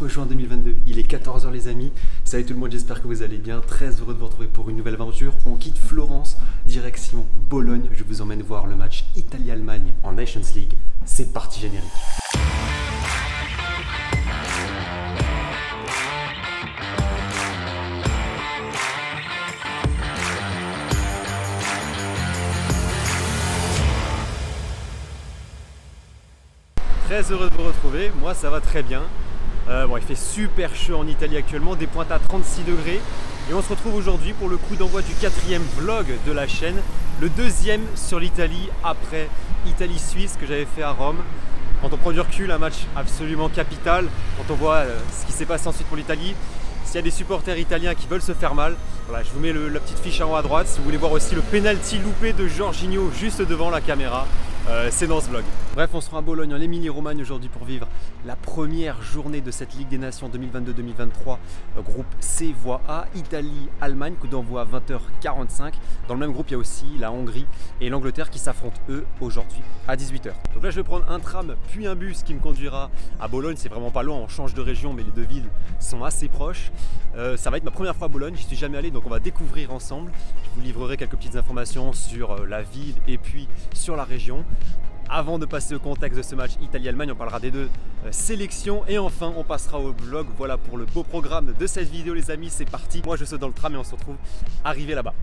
4 juin 2022, il est 14 h les amis. Salut tout le monde, j'espère que vous allez bien. Très heureux de vous retrouver pour une nouvelle aventure. On quitte Florence, direction Bologne. Je vous emmène voir le match Italie-Allemagne en Nations League. C'est parti générique. Très heureux de vous retrouver, moi ça va très bien. Bon, il fait super chaud en Italie actuellement, des pointes à 36 degrés. Et on se retrouve aujourd'hui pour le coup d'envoi du 4e vlog de la chaîne. Le 2e sur l'Italie après Italie-Suisse que j'avais fait à Rome. Quand on prend du recul, un match absolument capital. Quand on voit ce qui s'est passé ensuite pour l'Italie. S'il y a des supporters italiens qui veulent se faire mal, voilà, je vous mets la petite fiche en haut à droite. Si vous voulez voir aussi le penalty loupé de Jorginho juste devant la caméra, c'est dans ce vlog. Bref, on sera à Bologne en Émilie-Romagne aujourd'hui pour vivre la première journée de cette Ligue des Nations 2022-2023, groupe C voie A, Italie-Allemagne, coup d'envoi à 20h45. Dans le même groupe, il y a aussi la Hongrie et l'Angleterre qui s'affrontent eux aujourd'hui à 18h. Donc là, je vais prendre un tram puis un bus qui me conduira à Bologne. C'est vraiment pas loin, on change de région, mais les deux villes sont assez proches. Ça va être ma première fois à Bologne, j'y suis jamais allé, donc on va découvrir ensemble. Je vous livrerai quelques petites informations sur la ville et puis sur la région. Avant de passer au contexte de ce match Italie-Allemagne, on parlera des deux sélections et enfin on passera au vlog. Voilà pour le beau programme de cette vidéo les amis, c'est parti. Moi je saute dans le tram et on se retrouve arrivé là-bas.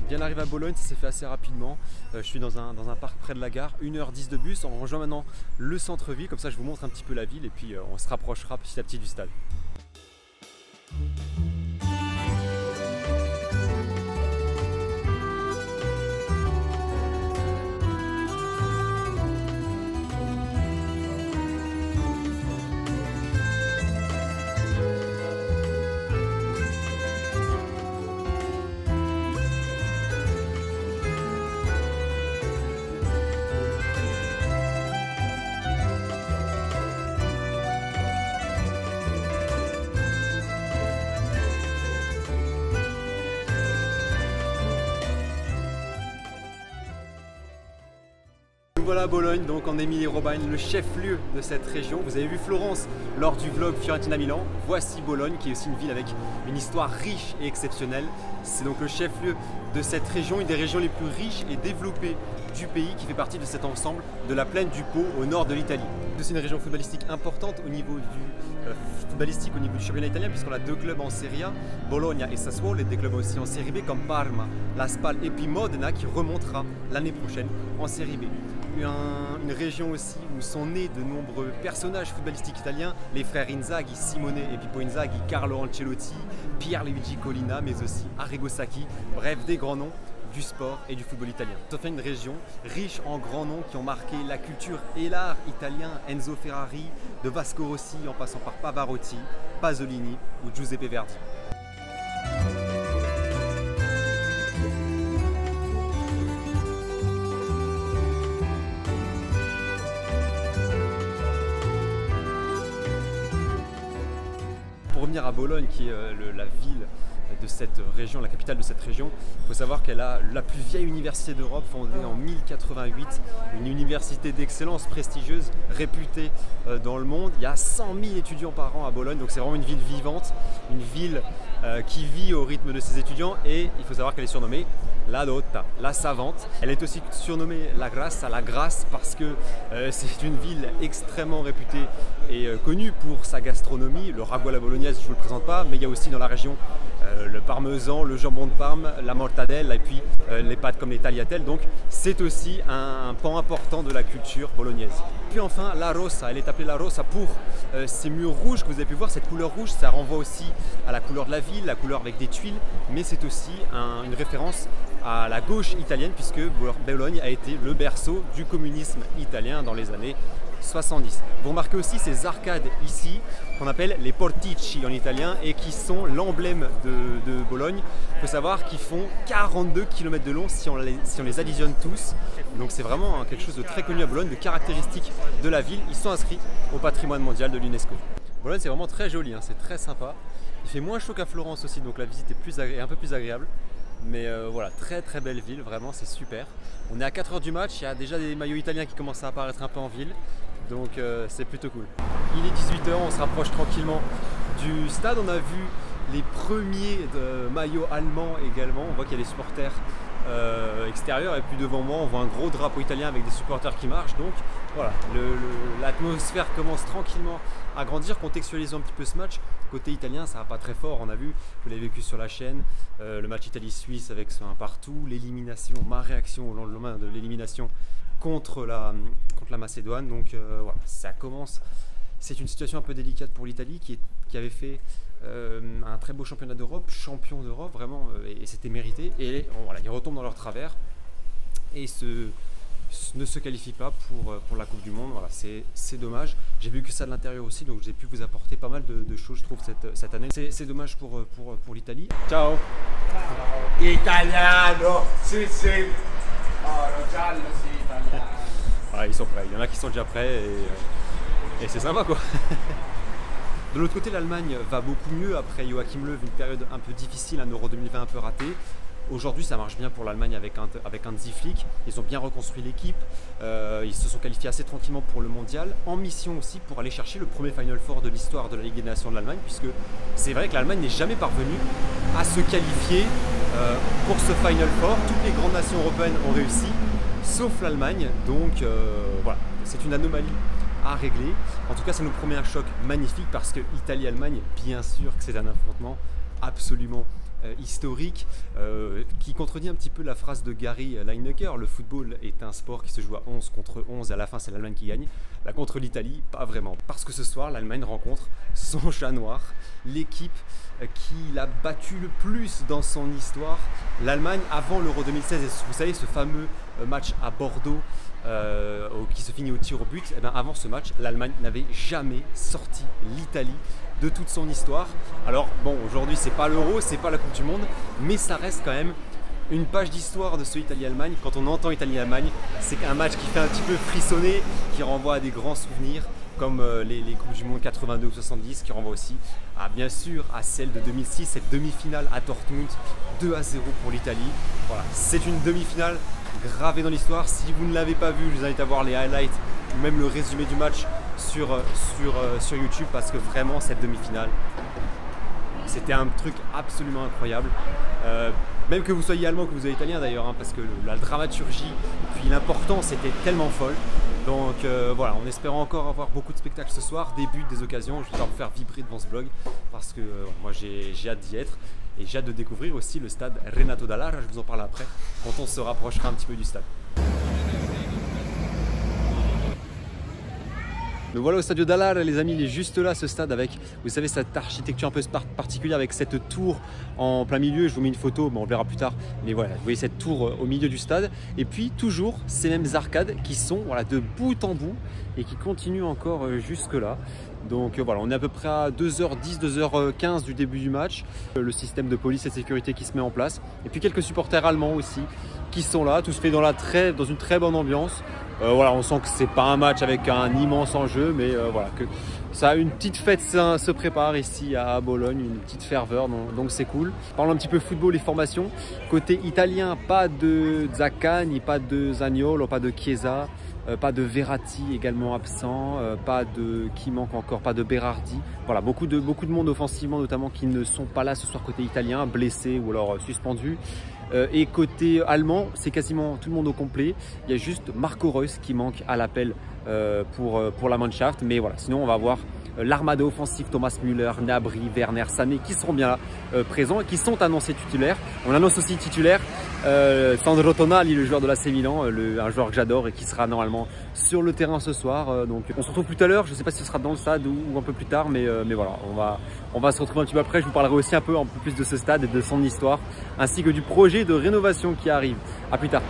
Bien arrivé à Bologne, ça s'est fait assez rapidement. Je suis dans un parc près de la gare, 1h10 de bus. On rejoint maintenant le centre-ville, comme ça je vous montre un petit peu la ville et puis on se rapprochera petit à petit du stade. Voilà à Bologne, donc en Émilie-Romagne, le chef-lieu de cette région. Vous avez vu Florence lors du vlog Fiorentina-Milan. Voici Bologne, qui est aussi une ville avec une histoire riche et exceptionnelle. C'est donc le chef-lieu de cette région, une des régions les plus riches et développées du pays, qui fait partie de cet ensemble de la plaine du Pô au nord de l'Italie. C'est aussi une région footballistique importante au niveau du championnat italien, puisqu'on a deux clubs en Serie A, Bologna et Sassuolo, et des clubs aussi en Serie B comme Parma, La Spal et puis Modena, qui remontera l'année prochaine en Serie B. Une région aussi où sont nés de nombreux personnages footballistiques italiens, les frères Inzaghi, Simone et Pippo Inzaghi, Carlo Ancelotti, Pierluigi Collina, mais aussi Arrigo Sacchi, bref des grands noms du sport et du football italien. Ça fait une région riche en grands noms qui ont marqué la culture et l'art italien, Enzo Ferrari, de Vasco Rossi en passant par Pavarotti, Pasolini ou Giuseppe Verdi. Pour revenir à Bologne, qui est la ville de cette région, la capitale de cette région, il faut savoir qu'elle a la plus vieille université d'Europe, fondée en 1088, une université d'excellence prestigieuse, réputée dans le monde. Il y a 100 000 étudiants par an à Bologne, donc c'est vraiment une ville vivante, une ville qui vit au rythme de ses étudiants, et il faut savoir qu'elle est surnommée la Dotta, la savante. Elle est aussi surnommée la Grassa, la Grâce, parce que c'est une ville extrêmement réputée et connue pour sa gastronomie. Le ragoût à la bolognaise, je ne vous le présente pas, mais il y a aussi dans la région le parmesan, le jambon de Parme, la mortadelle et puis les pâtes comme les tagliatelles. Donc c'est aussi un pan important de la culture bolognaise. Puis enfin la Rossa, elle est appelée la Rossa pour ces murs rouges que vous avez pu voir. Cette couleur rouge, ça renvoie aussi à la couleur de la ville, la couleur avec des tuiles, mais c'est aussi une référence à la gauche italienne, puisque Bologne a été le berceau du communisme italien dans les années 70. Vous remarquez aussi ces arcades ici qu'on appelle les portici en italien et qui sont l'emblème de Bologne. Il faut savoir qu'ils font 42 km de long si on les additionne tous. Donc c'est vraiment quelque chose de très connu à Bologne, de caractéristique de la ville. Ils sont inscrits au patrimoine mondial de l'UNESCO. Bologne c'est vraiment très joli, hein, c'est très sympa. Il fait moins chaud qu'à Florence aussi, donc la visite est un peu plus agréable. Mais voilà, très très belle ville, vraiment c'est super. On est à 4 h du match, il y a déjà des maillots italiens qui commencent à apparaître un peu en ville. Donc c'est plutôt cool. Il est 18 h, on se rapproche tranquillement du stade. On a vu les premiers maillots allemands également. On voit qu'il y a des supporters extérieurs et puis devant moi on voit un gros drapeau italien avec des supporters qui marchent. Donc voilà, l'atmosphère commence tranquillement à grandir. Contextualisons un petit peu ce match. Côté italien, ça va pas très fort. On a vu, vous l'avez vécu sur la chaîne, le match Italie-Suisse avec ce 1 partout, l'élimination, ma réaction au lendemain de l'élimination contre la Macédoine. Donc voilà, ça commence. C'est une situation un peu délicate pour l'Italie qui avait fait un très beau championnat d'Europe, champion d'Europe vraiment, et c'était mérité. Et voilà, ils retombent dans leur travers et ne se qualifient pas pour la Coupe du Monde. Voilà, c'est dommage. J'ai vu que ça de l'intérieur aussi, donc j'ai pu vous apporter pas mal de choses, je trouve, cette année. C'est dommage pour l'Italie. Ciao. Italiano, si si. Oh, lo giallo, si, italiano. Voilà, ils sont prêts. Il y en a qui sont déjà prêts et c'est sympa quoi. De l'autre côté, l'Allemagne va beaucoup mieux après Joachim Löw, une période un peu difficile, un Euro 2020 un peu raté. Aujourd'hui, ça marche bien pour l'Allemagne avec Hansi Flick. Ils ont bien reconstruit l'équipe. Ils se sont qualifiés assez tranquillement pour le mondial, en mission aussi pour aller chercher le premier Final Four de l'histoire de la Ligue des Nations de l'Allemagne, puisque c'est vrai que l'Allemagne n'est jamais parvenue à se qualifier pour ce Final Four. Toutes les grandes nations européennes ont réussi, sauf l'Allemagne. Donc voilà, c'est une anomalie à régler. En tout cas, ça nous promet un choc magnifique parce que Italie-Allemagne, bien sûr que c'est un affrontement absolument historique qui contredit un petit peu la phrase de Gary Lineker: le football est un sport qui se joue à 11 contre 11 et à la fin c'est l'Allemagne qui gagne. Là, contre l'Italie, pas vraiment, parce que ce soir l'Allemagne rencontre son chat noir, l'équipe qui l'a battu le plus dans son histoire. L'Allemagne avant l'Euro 2016, et vous savez ce fameux match à Bordeaux qui se finit au tir au but, et bien avant ce match l'Allemagne n'avait jamais sorti l'Italie de toute son histoire. Alors bon, aujourd'hui c'est pas l'Euro, c'est pas la Coupe du Monde, mais ça reste quand même une page d'histoire de ce Italie-Allemagne. Quand on entend Italie-Allemagne, c'est un match qui fait un petit peu frissonner, qui renvoie à des grands souvenirs comme les Coupes du Monde 82 ou 70, qui renvoie aussi à, bien sûr, à celle de 2006, cette demi-finale à Dortmund, 2-0 pour l'Italie. Voilà, c'est une demi-finale gravée dans l'histoire. Si vous ne l'avez pas vu, je vous invite à voir les highlights ou même le résumé du match sur YouTube, parce que vraiment cette demi-finale, c'était un truc absolument incroyable. Même que vous soyez allemand, que vous soyez italien d'ailleurs, hein, parce que la dramaturgie et puis l'importance était tellement folle. Donc voilà, en espérant encore avoir beaucoup de spectacles ce soir, début des occasions, je vais vous faire vibrer devant ce vlog parce que moi j'ai hâte d'y être et j'ai hâte de découvrir aussi le stade Renato Dalla. Je vous en parle après quand on se rapprochera un petit peu du stade. Donc voilà au Stadio Dalla, les amis, il est juste là, ce stade, avec, vous savez, cette architecture un peu particulière avec cette tour en plein milieu. Je vous mets une photo, mais on le verra plus tard. Mais voilà, vous voyez cette tour au milieu du stade. Et puis toujours ces mêmes arcades qui sont voilà, de bout en bout et qui continuent encore jusque là. Donc voilà, on est à peu près à 2h10, 2h15 du début du match. Le système de police et de sécurité qui se met en place. Et puis quelques supporters allemands aussi qui sont là. Tout se fait dans une très bonne ambiance. Voilà, on sent que c'est pas un match avec un immense enjeu, mais voilà, que ça, une petite fête se prépare ici à Bologne, une petite ferveur, donc c'est cool. Parlons un petit peu football et formation. Côté italien, pas de Zaccagni, pas de Zaniolo, pas de Chiesa, pas de Verratti également absent, pas de, qui manque encore, pas de Berardi. Voilà, beaucoup de monde offensivement notamment qui ne sont pas là ce soir côté italien, blessés ou alors suspendus. Et côté allemand, c'est quasiment tout le monde au complet. Il y a juste Marco Reus qui manque à l'appel pour la Mannschaft. Mais voilà, sinon on va voir l'armada offensive, Thomas Müller, Gnabry, Werner, Sané, qui seront bien là présents et qui sont annoncés titulaires. On annonce aussi titulaire Sandro Tonali, le joueur de l'AC Milan, un joueur que j'adore et qui sera normalement sur le terrain ce soir. Donc on se retrouve tout à l'heure. Je ne sais pas si ce sera dans le stade ou un peu plus tard, mais voilà, on va se retrouver un petit peu après. Je vous parlerai aussi un peu plus de ce stade et de son histoire, ainsi que du projet de rénovation qui arrive. À plus tard.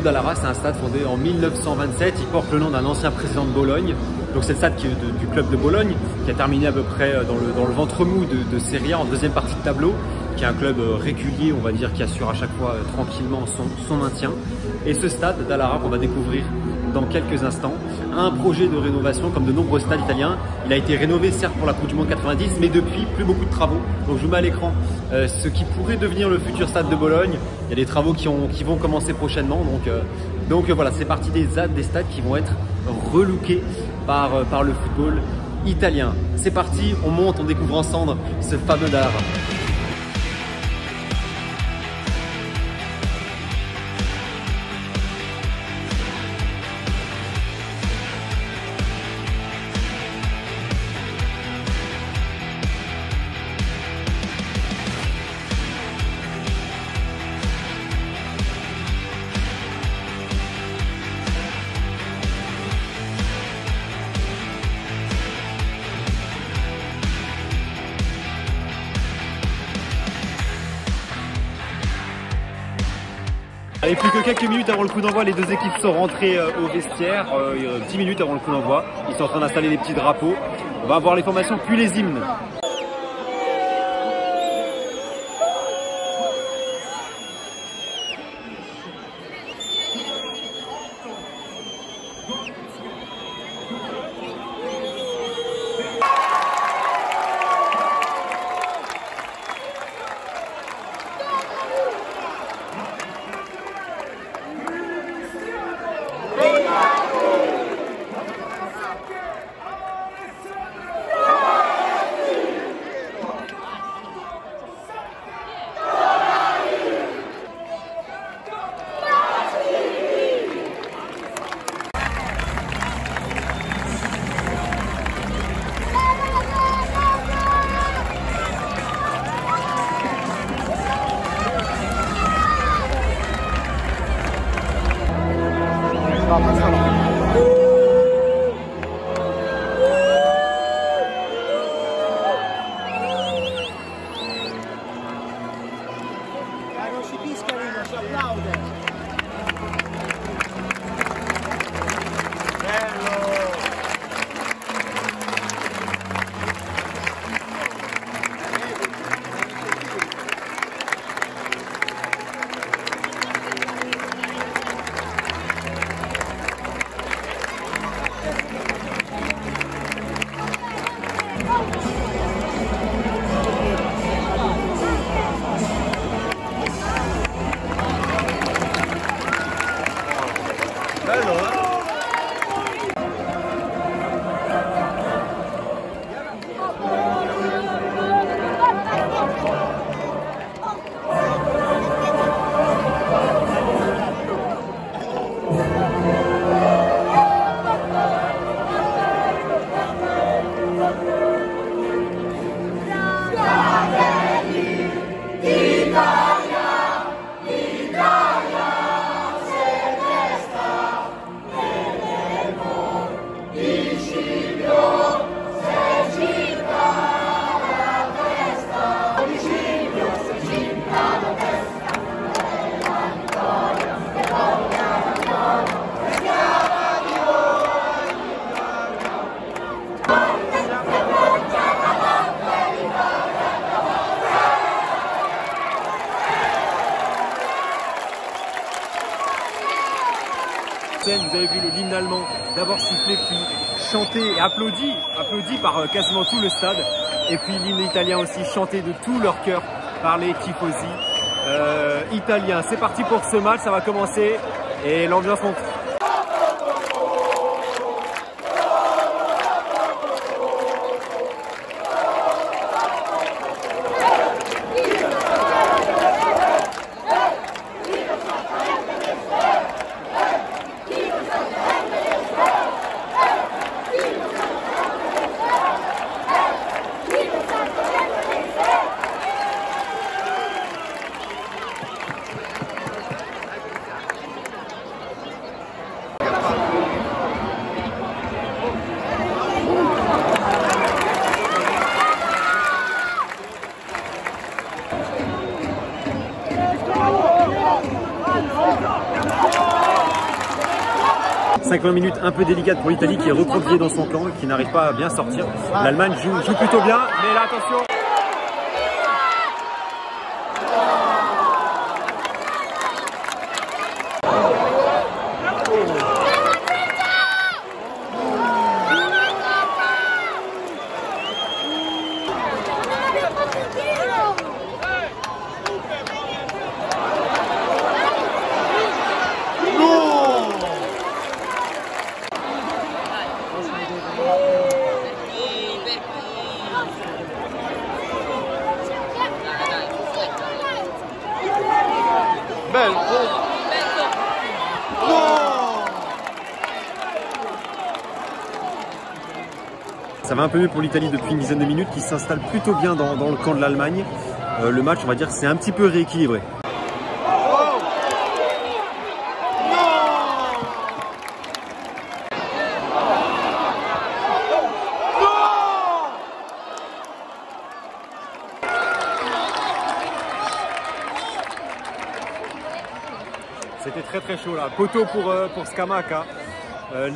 d'Allara, c'est un stade fondé en 1927. Il porte le nom d'un ancien président de Bologne. Donc c'est le stade du club de Bologne qui a terminé à peu près dans le ventre mou de Serie A en deuxième partie de tableau, qui est un club régulier, on va dire, qui assure à chaque fois tranquillement son maintien. Et ce stade d'Allara qu'on va découvrir dans quelques instants a un projet de rénovation comme de nombreux stades italiens. Il a été rénové certes pour la Coupe du Monde 90, mais depuis plus beaucoup de travaux. Donc je vous mets à l'écran ce qui pourrait devenir le futur stade de Bologne. Il y a des travaux qui vont commencer prochainement. Donc voilà, c'est parti des stades qui vont être relookés par le football italien. C'est parti, on monte, on découvre ensemble ce fameux Dallara. Allez, plus que quelques minutes avant le coup d'envoi, les deux équipes sont rentrées au vestiaire, 10 minutes avant le coup d'envoi. Ils sont en train d'installer les petits drapeaux. On va voir les formations puis les hymnes. Vous avez vu l'hymne allemand d'abord sifflé puis chanté et applaudi par quasiment tout le stade, et puis l'hymne italien aussi chanté de tout leur cœur par les tifosi italiens. C'est parti pour ce match, ça va commencer et l'ambiance monte. 5-20 minutes un peu délicates pour l'Italie qui est recroquevillée dans son camp et qui n'arrive pas à bien sortir. L'Allemagne joue plutôt bien, mais là attention. Ça va un peu mieux pour l'Italie depuis une dizaine de minutes, qui s'installe plutôt bien dans le camp de l'Allemagne. Le match, on va dire, c'est un petit peu rééquilibré. C'était très chaud là. Poteau pour Scamacca.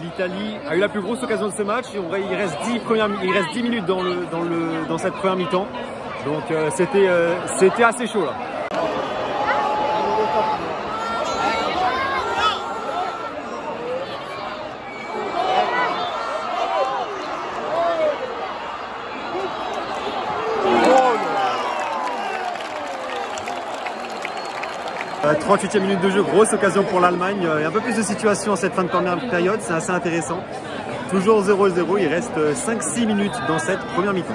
L'Italie a eu la plus grosse occasion de ce match. Il reste 10 minutes dans cette première mi-temps. Donc c'était assez chaud là. « 38e minute de jeu, grosse occasion pour l'Allemagne. Il y a un peu plus de situation en cette fin de première période, c'est assez intéressant. Toujours 0-0, il reste 5-6 minutes dans cette première mi-temps.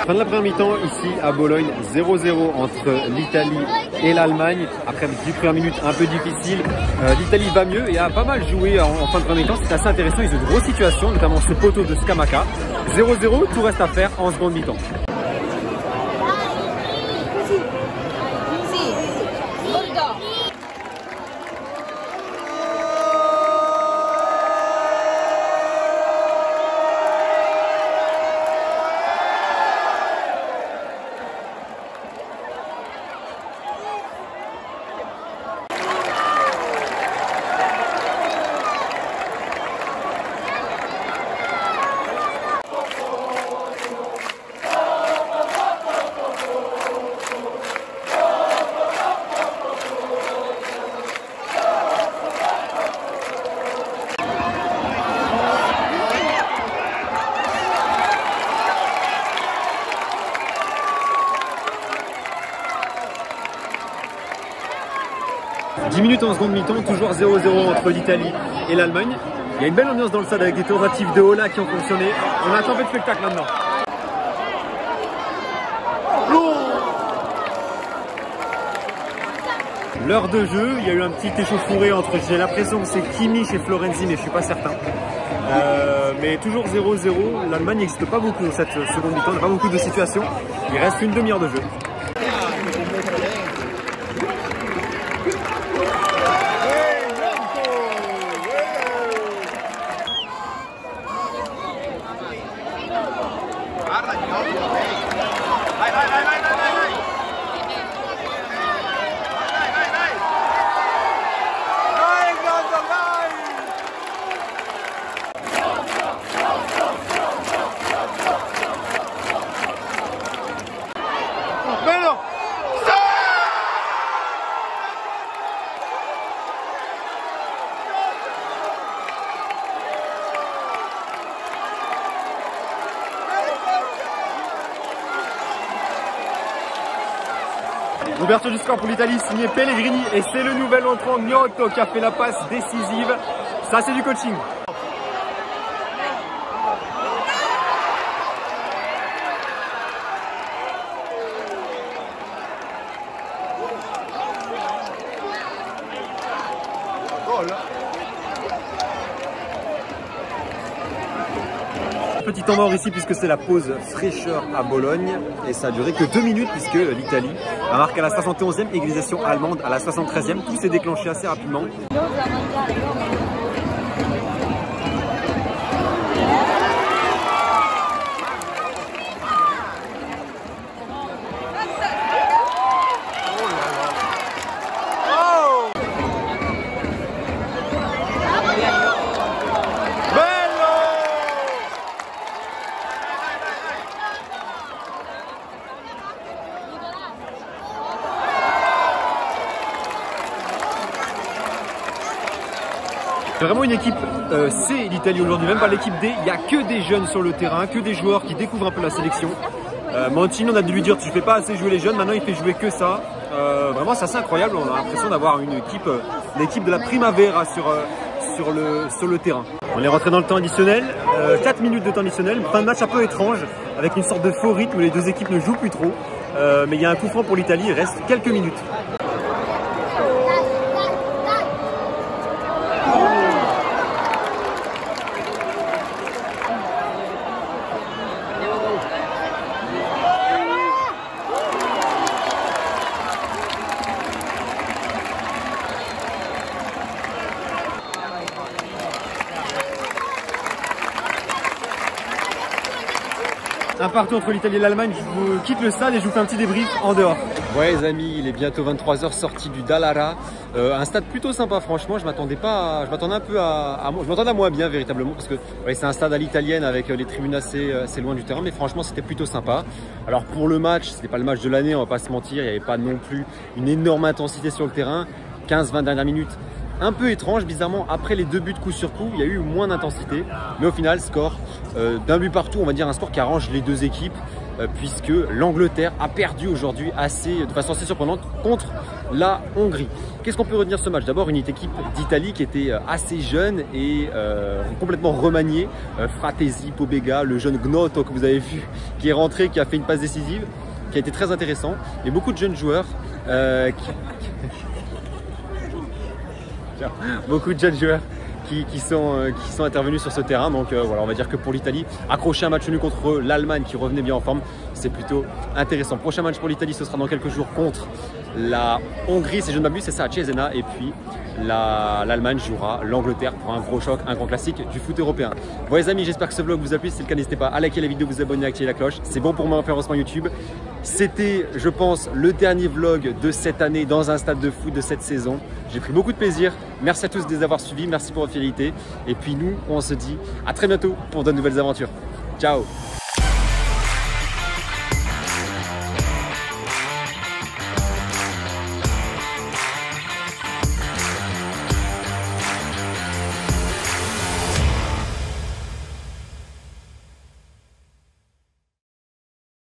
Fin de la première mi-temps ici à Bologne, 0-0 entre l'Italie et l'Allemagne. Après 10 premières minutes un peu difficiles, l'Italie va mieux et a pas mal joué en fin de première mi-temps. C'est assez intéressant, ils ont de grosses situations, notamment ce poteau de Scamacca. 0-0, tout reste à faire en seconde mi-temps. « 10 minutes en seconde mi-temps, toujours 0-0 entre l'Italie et l'Allemagne. Il y a une belle ambiance dans le stade avec des tentatives de Ola qui ont fonctionné. On attend un peu de spectacle maintenant. L'heure de jeu, il y a eu un petit échauffouré entre, j'ai l'impression que c'est Kimmich et Florenzi, mais je suis pas certain. Mais toujours 0-0, l'Allemagne n'existe pas beaucoup dans cette seconde mi-temps, il n'y a pas beaucoup de situations. Il reste une demi-heure de jeu. L'ouverture du score pour l'Italie signé Pellegrini et c'est le nouvel entrant Gnotto qui a fait la passe décisive. Ça c'est du coaching. Petit temps mort ici puisque c'est la pause fraîcheur à Bologne et ça a duré que 2 minutes puisque l'Italie a marqué à la 71e, égalisation allemande à la 73e. Tout s'est déclenché assez rapidement. C'est vraiment une équipe C, l'Italie aujourd'hui, même pas l'équipe D. Il n'y a que des jeunes sur le terrain, que des joueurs qui découvrent un peu la sélection. Mancini, on a dû lui dire tu fais pas assez jouer les jeunes, maintenant il fait jouer que ça. Vraiment c'est assez incroyable, on a l'impression d'avoir une équipe, l'équipe de la Primavera sur le terrain. On est rentré dans le temps additionnel, 4 minutes de temps additionnel, fin de match un peu étrange, avec une sorte de faux rythme où les deux équipes ne jouent plus trop. Mais il y a un coup franc pour l'Italie, il reste quelques minutes. Un partout entre l'Italie et l'Allemagne, je vous quitte le stade et je vous fais un petit débrief en dehors. Ouais les amis, il est bientôt 23 h, sorti du Dallara. Un stade plutôt sympa franchement, je m'attendais un peu je m'attendais à moins bien véritablement parce que ouais, c'est un stade à l'italienne avec les tribunes assez loin du terrain, mais franchement c'était plutôt sympa. Alors pour le match, c'était pas le match de l'année, on va pas se mentir, il n'y avait pas non plus une énorme intensité sur le terrain, 15-20 dernières minutes. Un peu étrange, bizarrement, après les 2 buts coup sur coup, il y a eu moins d'intensité. Mais au final, score d'un but partout, on va dire un score qui arrange les deux équipes, puisque l'Angleterre a perdu aujourd'hui de façon assez surprenante contre la Hongrie. Qu'est-ce qu'on peut retenir de ce match? D'abord, une équipe d'Italie qui était assez jeune et complètement remaniée. Fratesi, Pobega, le jeune Gnotto que vous avez vu, qui est rentré, qui a fait une passe décisive, qui a été très intéressant. Et beaucoup de jeunes joueurs beaucoup de jeunes joueurs qui sont intervenus sur ce terrain. Donc voilà, on va dire que pour l'Italie, accrocher un match nul contre l'Allemagne qui revenait bien en forme, c'est plutôt intéressant. Prochain match pour l'Italie, ce sera dans quelques jours contre la Hongrie, si je ne m'abuse, c'est ça, à Cesena. Et puis l'Allemagne jouera l'Angleterre pour un gros choc, un grand classique du foot européen. Bon les amis, j'espère que ce vlog vous a plu. Si c'est le cas, n'hésitez pas à liker la vidéo, vous abonner, activer la cloche. C'est bon pour mon référencement YouTube. C'était, je pense, le dernier vlog de cette année dans un stade de foot de cette saison. J'ai pris beaucoup de plaisir. Merci à tous de les avoir suivis. Merci pour votre fidélité. Et puis nous, on se dit à très bientôt pour de nouvelles aventures. Ciao!